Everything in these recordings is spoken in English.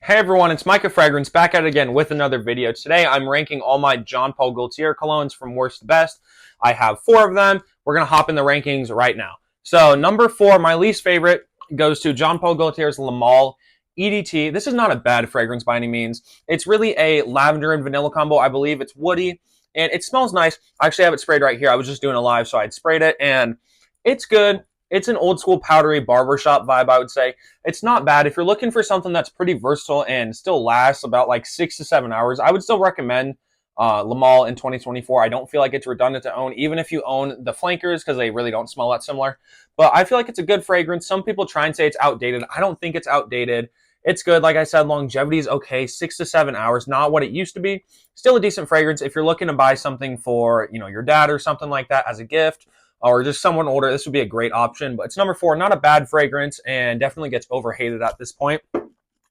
Hey everyone, it's Micah Fragrance back at it again with another video. Today I'm ranking all my Jean Paul Gaultier colognes from worst to best. I have 4 of them. We're going to hop in the rankings right now. So number 4, my least favorite, goes to Jean Paul Gaultier's Male EDT. This is not a bad fragrance by any means. It's really a lavender and vanilla combo. I believe it's woody and it smells nice. I actually have it sprayed right here. I was just doing a live, so I'd sprayed it and it's good. It's an old school powdery barbershop vibe, I would say. It's not bad. If you're looking for something that's pretty versatile and still lasts about like 6 to 7 hours, I would still recommend Male in 2024. I don't feel like it's redundant to own, even if you own the flankers, because they really don't smell that similar. But I feel like it's a good fragrance. Some people try and say it's outdated. I don't think it's outdated. It's good. Like I said, longevity is okay. 6 to 7 hours, not what it used to be. Still a decent fragrance. If you're looking to buy something for, your dad or something like that as a gift, or just someone older, this would be a great option. But it's number 4, not a bad fragrance, and definitely gets overhated at this point.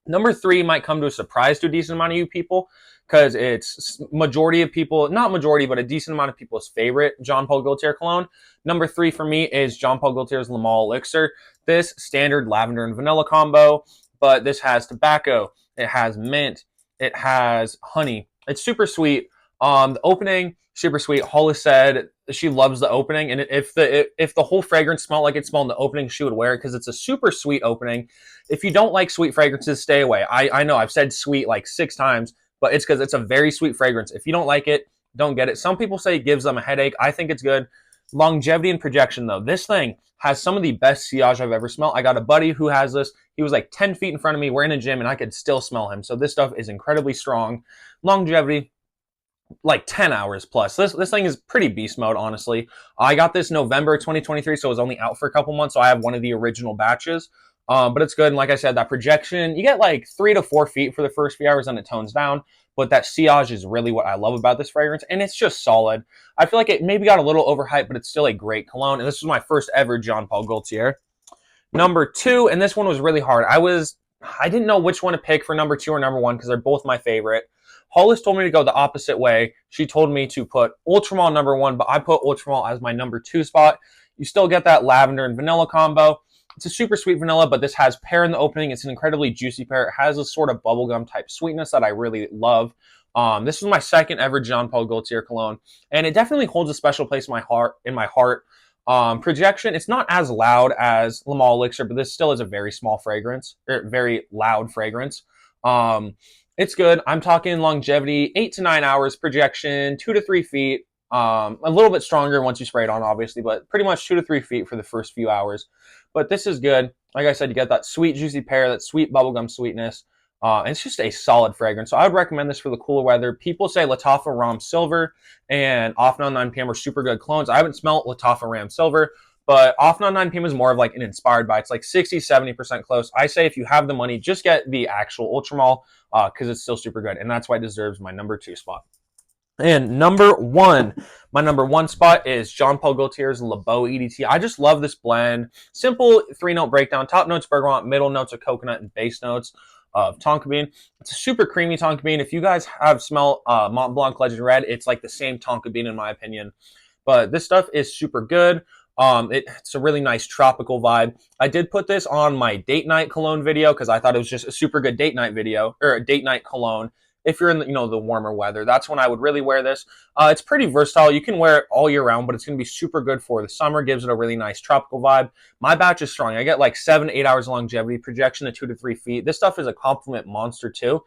Number 3 might come to a surprise to a decent amount of you people, because it's majority of people, not majority, but a decent amount of people's favorite Jean Paul Gaultier cologne. Number 3 for me is Jean Paul Gaultier's Le Male Elixir. This standard lavender and vanilla combo, but this has tobacco, it has mint, it has honey. It's super sweet. The opening, super sweet. Hollis said she loves the opening, and if the whole fragrance smelled like it smelled in the opening, she would wear it because it's a super sweet opening. If you don't like sweet fragrances, stay away. I know I've said sweet like 6 times, but it's because it's a very sweet fragrance. If you don't like it, don't get it. Some people say it gives them a headache. I think it's good. Longevity and projection, though. This thing has some of the best sillage I've ever smelled. I got a buddy who has this. He was like 10 feet in front of me. We're in a gym, and I could still smell him. So this stuff is incredibly strong. Longevity, like 10 hours plus. This thing is pretty beast mode, honestly. I got this November 2023, so it was only out for a couple months, so I have one of the original batches. But it's good, and like I said, that projection, you get like 3 to 4 feet for the first few hours, and it tones down. But that sillage is really what I love about this fragrance, and it's just solid. I feel like it maybe got a little overhyped, but it's still a great cologne, and this was my first ever Jean Paul Gaultier. Number 2, and this one was really hard. I didn't know which one to pick for number 2 or number 1 because they're both my favorite. Hollis told me to go the opposite way. She told me to put Ultramall number 1, but I put Ultramall as my number 2 spot. You still get that lavender and vanilla combo. It's a super sweet vanilla, but this has pear in the opening. It's an incredibly juicy pear. It has a sort of bubblegum type sweetness that I really love. This was my second ever Jean Paul Gaultier cologne, and it definitely holds a special place in my heart. Projection, it's not as loud as Le Male Elixir, but this still is a very small fragrance, or very loud fragrance. It's good. I'm talking longevity, 8 to 9 hours, projection, 2 to 3 feet. A little bit stronger once you spray it on, obviously, but pretty much 2 to 3 feet for the first few hours. But this is good. Like I said, you get that sweet, juicy pear, that sweet bubblegum sweetness. And it's just a solid fragrance. So I would recommend this for the cooler weather. People say Lattafa Ram Silver and Off on 9 PM are super good clones. I haven't smelled Lattafa Ram Silver, but Off on 9 PM is more of like an inspired by. It's like 60-70% close. I say if you have the money, just get the actual Ultramall because it's still super good. And that's why it deserves my number 2 spot. And number 1, my number 1 spot is Jean Paul Gaultier's Beau EDT. I just love this blend. Simple 3-note breakdown. Top notes bergamot, middle notes of coconut, and base notes of tonka bean. It's a super creamy tonka bean. If you guys have smelled Mont Blanc Legend Red, it's like the same tonka bean in my opinion. But this stuff is super good. It's a really nice tropical vibe. I did put this on my date night cologne video because I thought it was just a super good date night video, or a date night cologne. If you're in the warmer weather, that's when I would really wear this. It's pretty versatile. You can wear it all year round, but it's going to be super good for the summer. Gives it a really nice tropical vibe. My batch is strong. I get like 7 to 8 hours longevity, projection to 2 to 3 feet. This stuff is a compliment monster too.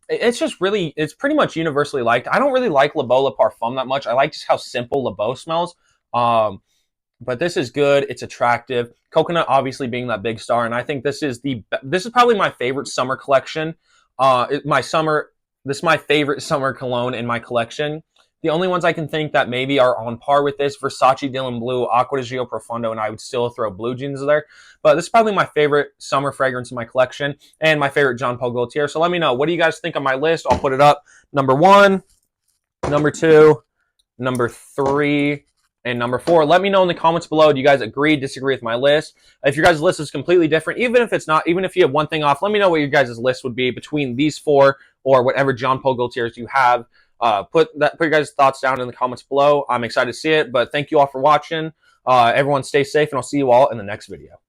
It's just really, it's pretty much universally liked. I don't really like Le Beau Le Parfum that much. I like just how simple Le Beau smells. But this is good. It's attractive. Coconut obviously being that big star, and I think this is probably my favorite summer collection. This is my favorite summer cologne in my collection. The only ones I can think that maybe are on par with this, Versace Dylan Blue, Acqua di Gio Profondo, and I would still throw Blue Jeans there. But this is probably my favorite summer fragrance in my collection and my favorite Jean Paul Gaultier. So let me know, what do you guys think on my list? I'll put it up. Number 1, number 2, number 3, and number 4. Let me know in the comments below. Do you guys agree, disagree with my list? If your guys' list is completely different, even if you have one thing off, let me know what your guys' list would be between these 4 or whatever Jean Paul Gaultiers you have. Put your guys' thoughts down in the comments below. I'm excited to see it, but thank you all for watching. Everyone stay safe, and I'll see you all in the next video.